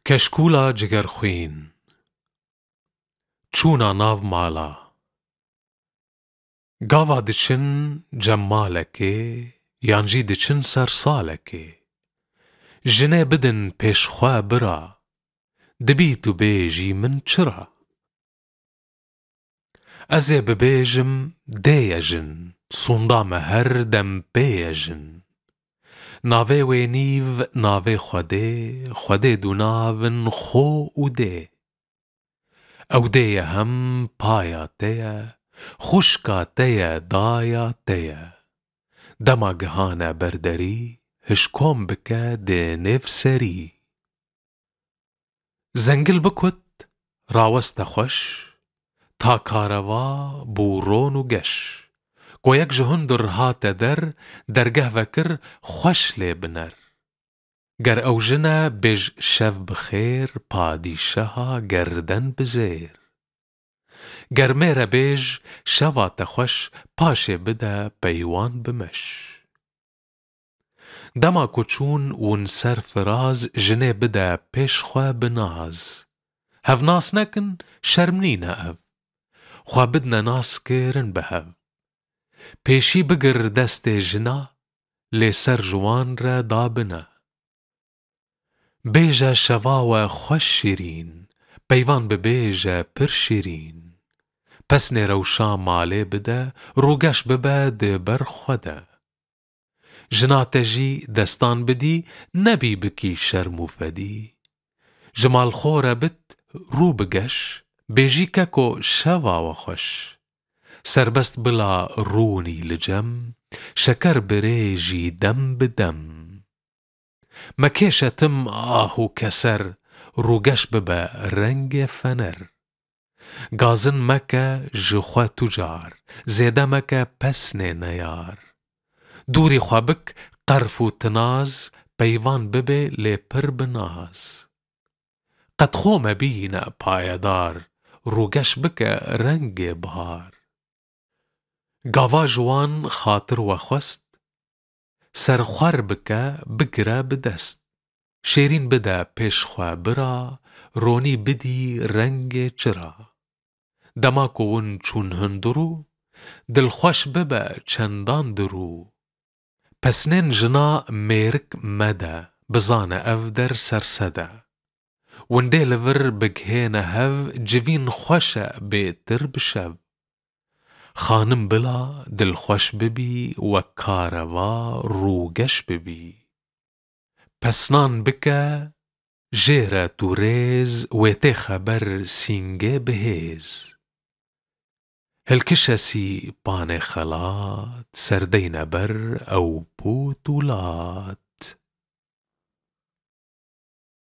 کشکولا جگرخوین چونا ناو مالا گاوا دچن جمالکه یانجی دچن سرسالکه جنه بدن پیشخوا برا دبی تو بیجی من چرا ازی ببیجم دیجن سوندام هر دم بیجن ناوی وینیو ناوی خوده دو ناون خو و ده او ده هم پایا تیه خوشکا تیه دایا تیه دما گهانه بردری هشکوم بکه ده نفسری زنگل بکت راوست خوش تا کاروا بورون و گش کو یک جهندر هات درگه وکر خوش لی بنر گر او جنه بج شف بخیر پادیشها گردن بزیر گر میره بیج شوات خوش پاشه بده پیوان بمش دما کچون ون سر فراز جنه بده پیش خواه بناز هف ناس نکن شرمنی نه خواه بدنا ناس کرن بهف پیشی بگر دست جنا لی سر جوان را دابنه بیجه شواو خوش شیرین پیوان ببیجه پر شیرین پس نیروشا ماله بده روگش ببه ده بر خوده جنا تجی دستان بدی نبی بکی شرمو فدی جمال خوره بد رو بگش بیجی ککو شواو خوش سربست بلا رونی لجم شکر بریجی دم بدم مکیشه تم آهو کسر روگش ببه رنگ فنر گازن مکه جخوا تجار زیده مکه پسن نیار دوری خوابک قرف و تناز پیوان ببه لیپر بناز قد خوم بین پایدار روگش بکه رنگ بهار گاوا جوان خاطر و خست سرخور بکه بگره بدست شیرین بده پیشخوا برا رونی بدی رنگ چرا دما کون چون هندرو دلخوش ببه چندان درو پسنین جنا میرک مده بزانه اف در سرسده ونده لور بگهینه هف جوین خوشه بیتر بشو خانم بلا دلخوش ببی و کاروا روگش ببی پسنان بکه جیره تو ریز و تی خبر سینگه بهیز هلکشسی پان خلات سردین بر او پوت ولات